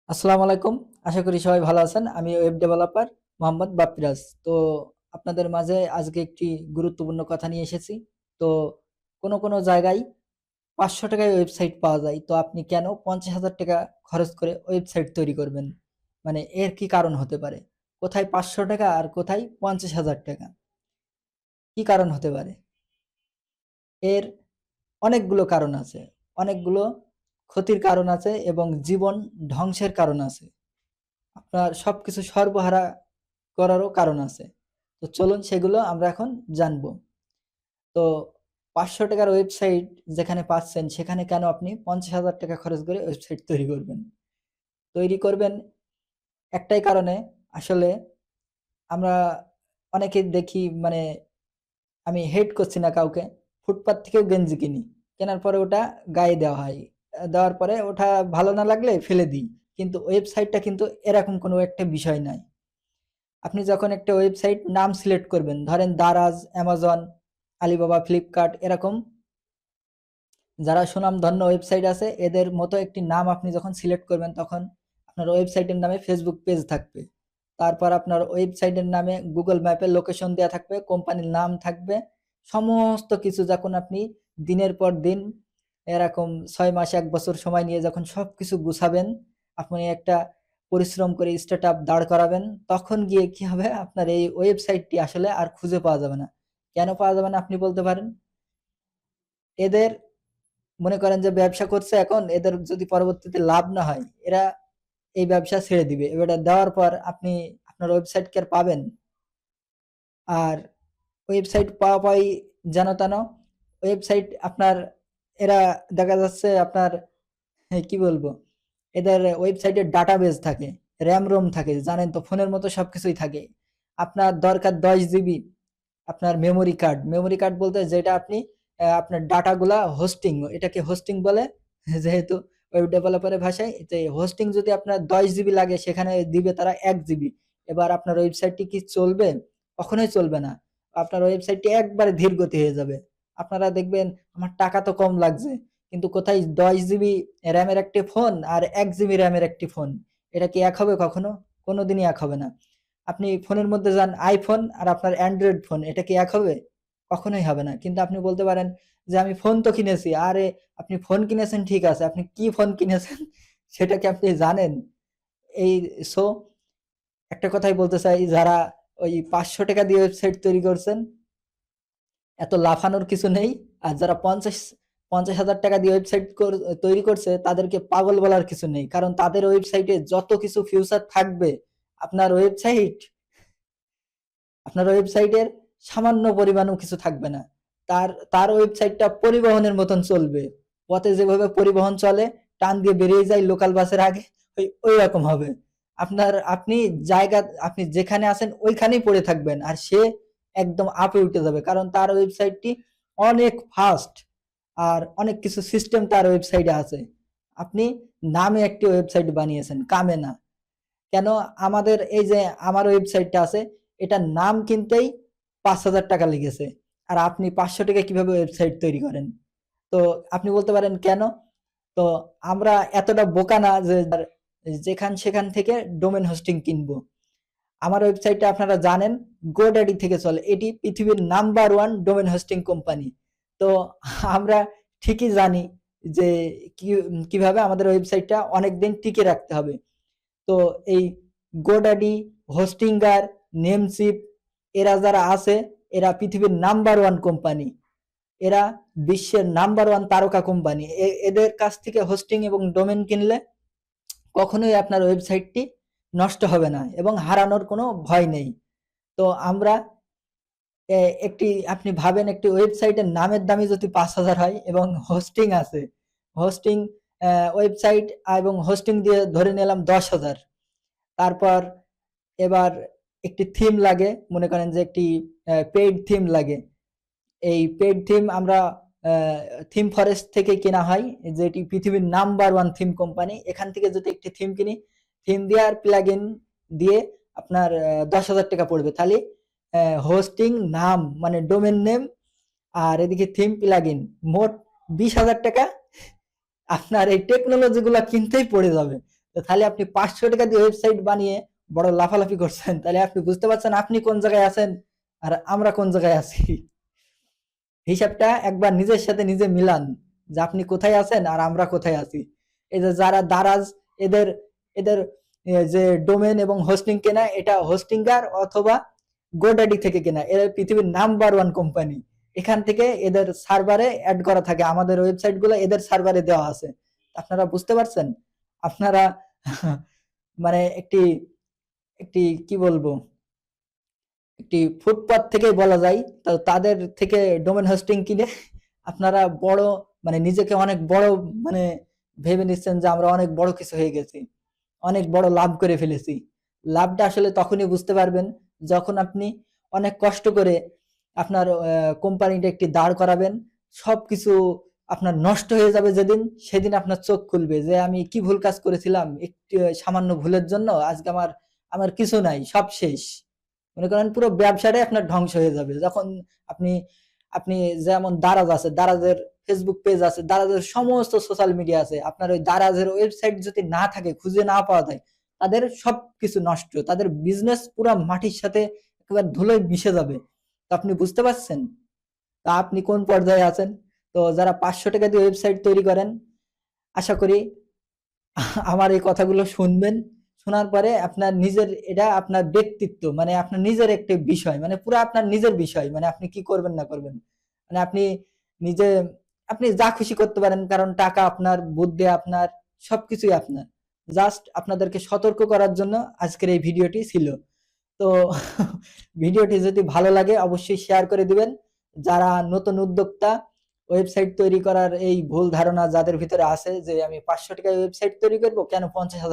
আসসালামু আলাইকুম। আশা করি সবাই ভালো আছেন। আমি ওয়েব ডেভেলপার মোহাম্মদ বাপ্পিরাজ। তো আপনাদের মাঝে আজকে একটি গুরুত্বপূর্ণ কথা নিয়ে এসেছি। তো কোনো জায়গায় ৳৫০০ য় ওয়েবসাইট পাওয়া যায়। তো আপনি কেন ৳৫০,০০০ খরচ করে ওয়েবসাইট তৈরি করবেন? মানে এর কি কারণ হতে পারে? কোথায় ৳৫০০ আর কোথায় ৳৫০,০০০? কি কারণ হতে পারে? এর অনেকগুলো কারণ আছে। অনেকগুলো ক্ষতির কারণ আছে এবং জীবন ধ্বংসের কারণ আছে। আপনার সবকিছু সর্বহারা করারও কারণ আছে। তো চলুন সেগুলো আমরা এখন জানবো। তো ৳৫০০ ওয়েবসাইট যেখানে পাচ্ছেন সেখানে কেন আপনি ৳৫০,০০০ খরচ করে ওয়েবসাইট তৈরি করবেন? তৈরি করবেন একটাই কারণে, আসলে আমরা অনেকেই দেখি, মানে আমি হেট করছি না কাউকে, ফুটপাত থেকেও গেঞ্জি কিনি। কেনার পরে ওটা গায়ে দেওয়া হয়। দেওয়ার পরে ওটা ভালো না লাগলে ফেলে দিই। কিন্তু ওয়েবসাইটটা কিন্তু এরকম কোনো একটা বিষয় নয়। আপনি যখন একটা ওয়েবসাইট নাম সিলেক্ট করবেন, ধরেন দারাজ, অ্যামাজন, আলিবাবা, ফ্লিপকার্ট, এরকম যারা সুনামধন্য ওয়েবসাইট আছে এদের মতো একটি নাম আপনি যখন সিলেক্ট করবেন, তখন আপনার ওয়েবসাইটের নামে ফেসবুক পেজ থাকবে। তারপর আপনার ওয়েবসাইটের নামে গুগল ম্যাপের লোকেশন দেওয়া থাকবে, কোম্পানির নাম থাকবে, সমস্ত কিছু। যখন আপনি দিনের পর দিন এরকম 6 মাস 1 বছর সময় নিয়ে যখন সব কিছু গুছাবেন, আপনি একটা পরিশ্রম করে স্টার্ট আপ দাঁড় করাবেন, তখন গিয়ে কি হবে, আপনার এই ওয়েবসাইটটি আসলে আর খুঁজে পাওয়া যাবে না। কেন পাওয়া যাবে না আপনি বলতে পারেন? এদের, মনে করেন যে ব্যবসা করছে, এখন এদের যদি পরবর্তীতে লাভ না হয়, এরা এই ব্যবসা ছেড়ে দিবে। এবার দেওয়ার পর আপনি আপনার ওয়েবসাইট কি আর পাবেন? আর ওয়েবসাইট পাওয়া পাই যেন তেন ওয়েবসাইট আপনার, এরা দেখা যাচ্ছে আপনার, কি বলবো, এদের ওয়েবসাইটের ডাটাবেস থাকে, র্যাম রোম থাকে, জানেন তো ফোনের মতো সবকিছুই থাকে। আপনার দরকার 10 জিবি আপনার মেমোরি কার্ড বলতে যেটা আপনি আপনার ডাটাগুলা হোস্টিং, এটাকে হোস্টিং বলে। যেহেতু ওয়েব ডেভেলপারের ভাষায়, যে হোস্টিং যদি আপনার 10 জিবি লাগে, সেখানে দিবে তারা 1 জিবি। এবার আপনার ওয়েবসাইটটি কি চলবে? কখনোই চলবে না। আপনার ওয়েবসাইটটি একবারে ধীর গতি হয়ে যাবে। আপনারা দেখবেন আমার টাকা তো কম লাগছে, কিন্তু কোথায় 10 জিবি র্যামের একটি ফোন আর 1 জিবি র্যামের একটি ফোন, এটা কি এক হবে কখনো? কোনোদিনই এক হবে না। আপনি ফোনের মধ্যে যান আইফোন আর আপনার অ্যান্ড্রয়েড ফোন, এটা কি এক হবে? কখনোই হবে না। কিন্তু আপনি বলতে পারেন যে আমি ফোন তো কিনেছি। আরে, আপনি ফোন কিনেছেন ঠিক আছে, আপনি কি ফোন কিনেছেন সেটা কি আপনি জানেন? এই সো একটা কথাই বলতে চাই, যারা ওই ৳৫০০ দিয়ে ওয়েবসাইট তৈরি করছেন, এত লাফানোর কিছু নেই। আর যারা ৫০,০০০ দিয়ে ওয়েবসাইট তৈরি করছে, তাদেরকে পাগল বলার কিছু নেই। কারণ তাদের ওয়েবসাইটে যত কিছু ফিউচার থাকবে, আপনার ওয়েবসাইট আপনার ওয়েবসাইটের সামান্য পরিমাণও কিছু থাকবে না। তার ওয়েবসাইটটা পরিবহনের মতন চলবে। পথে যেভাবে পরিবহন চলে, টান দিয়ে বেরিয়ে যায় লোকাল বাসের আগে, ওই রকম হবে। আপনি জায়গা, আপনি যেখানে আছেন ওইখানেই পড়ে থাকবেন, আর সে একদম আপে উঠে যাবে, কারণ তার ওয়েবসাইটটি অনেক ফাস্ট। আর অনেক কিছু সিস্টেম তার ওয়েবসাইটে আছে। আপনি নামে একটি ওয়েবসাইট বানিয়েছেন, কামে না। কেন? আমাদের এই যে আমার ওয়েবসাইটটা আছে, এটার নাম কিনতেই ৳৫,০০০ লেগেছে। আর আপনি ৳৫০০ কিভাবে ওয়েবসাইট তৈরি করেন? তো আপনি বলতে পারেন কেন? তো আমরা এতটা বোকা না যে যেখান সেখান থেকে ডোমেন হোস্টিং কিনবো। আমার ওয়েবসাইটটা আপনারা জানেন GoDaddy থেকে চলে। এটি পৃথিবীর নাম্বার 1 ডোমেন হোস্টিং কোম্পানি। তো আমরা ঠিকই জানি যে কি কিভাবে আমাদের ওয়েবসাইটটা অনেকদিন টিকে রাখতে হবে। তো এই GoDaddy, হোস্টিঙ্গার, নেমসিপ, এরা যারা আছে, এরা পৃথিবীর নাম্বার 1 কোম্পানি। এরা বিশ্বের নাম্বার 1 তারকা কোম্পানি। এদের কাছ থেকে হোস্টিং এবং ডোমেন কিনলে কখনোই আপনার ওয়েবসাইটটি নষ্ট হবে না এবং হারানোর কোনো ভয় নেই। তো আমরা একটি, আপনি ভাবেন একটি ওয়েবসাইটের নামের দামই যদি 5,000 হয় এবং হোস্টিং আছে, হোস্টিং ওয়েবসাইট এবং হোস্টিং দিয়ে ধরে নিলাম 10,000। তারপর এবার একটি থিম লাগে, মনে করেন যে একটি পেইড থিম লাগে। এই পেইড থিম আমরা থিম ফরেস্ট থেকে কেনা হয়, যেটি পৃথিবীর নাম্বার 1 থিম কোম্পানি। এখান থেকে যদি একটি থিম কিনি, থিম দিয়ে আর প্লাগইন দিয়ে আপনার ৳10,000 পড়বে। তাহলে হোস্টিং, নাম মানে ডোমেন নেম, আর এদিকে থিম প্লাগইন, মোট ৳20,000 আপনার এই টেকনোলজি গুলা কিনতেই পড়ে যাবে। তো তাহলে আপনি 500 টাকা দিয়ে ওয়েবসাইট বানিয়ে বড় লাফালাফি করছেন, তাহলে আপনি বুঝতে পারছেন আপনি কোন জায়গায় আছেন আর আমরা কোন জায়গায় আছি। হিসাবটা একবার নিজের সাথে নিজে মিলান যে আপনি কোথায় আছেন আর আমরা কোথায় আছি। এই যে যারা দারাজ, এদের এদের যে ডোমেন এবং হোস্টিং কেনা, এটা হোস্টিঙ্গার অথবা গোডাডি থেকে কেনা। এরা পৃথিবীর নাম্বার 1 কোম্পানি। এখান থেকে এদের সার্ভারে অ্যাড করা থাকে, আমাদের ওয়েবসাইট গুলো এদের সার্ভারে দেওয়া আছে। আপনারা বুঝতে পারছেন? আপনারা মানে একটি একটি কি বলবো, একটি ফুটপাত থেকেই বলা যায়, তো তাদের থেকে ডোমেন হোস্টিং কিনে আপনারা বড় মানে নিজেকে অনেক বড় মানে ভেবে নিচ্ছেন যে আমরা অনেক বড় কিছু হয়ে গেছি, অনেক বড় লাভ করে ফেলেছি। লাভটা আসলে তখনই বুঝতে পারবেন যখন আপনি অনেক কষ্ট করে আপনার কোম্পানিটা একটি দাঁড় করাবেন। সবকিছু আপনার নষ্ট হয়ে যাবে যেদিন, সেদিন আপনার চোখ খুলবে যে আমি কি ভুল কাজ করেছিলাম, একটি সামান্য ভুলের জন্য আজকে আমার আমার কিছু নাই, সব শেষ। মনে করেন পুরো ব্যবসাটাই আপনার ধ্বংস হয়ে যাবে যখন আপনি আপনি যেমন দারাজ আছে, দারাজের ফেসবুক পেজ আছে, দারাজের সমস্ত সোশ্যাল মিডিয়া আছে, আপনার ওই দারাজের ওয়েবসাইট যদি না থাকে, খুঁজে না পাওয়া যায়, তাদের সবকিছু নষ্ট, তাদের বিজনেস পুরো মাটির সাথে একেবারে ধুলোয় মিশে যাবে। তো আপনি বুঝতে পারছেন তা আপনি কোন পর্যায়ে আছেন? তো যারা 500 টাকা দিয়ে ওয়েবসাইট তৈরি করেন, আশা করি আমার এই কথাগুলো শুনবেন। শোনার পরে আপনার নিজের, এটা আপনার ব্যক্তিত্ব মানে আপনার নিজের একটি বিষয়, মানে পুরো আপনার নিজের বিষয়, মানে আপনি কি করবেন না করবেন, মানে আপনি নিজে আপনি যা খুশি করতে পারেন, কারণ টাকা আপনার, বুদ্ধি আপনার, সবকিছুই আপনার। জাস্ট আপনাদেরকে সতর্ক করার জন্য আজকের এই ভিডিওটি ছিল। তো ভিডিওটি যদি ভালো লাগে অবশ্যই শেয়ার করে দিবেন। যারা নতুন উদ্যোক্তা, ওয়েবসাইট তৈরি করার এই ভুল ধারণা যাদের ভিতরে আছে যে আমি 500 টাকায় ওয়েবসাইট তৈরি করব, কেন 50,000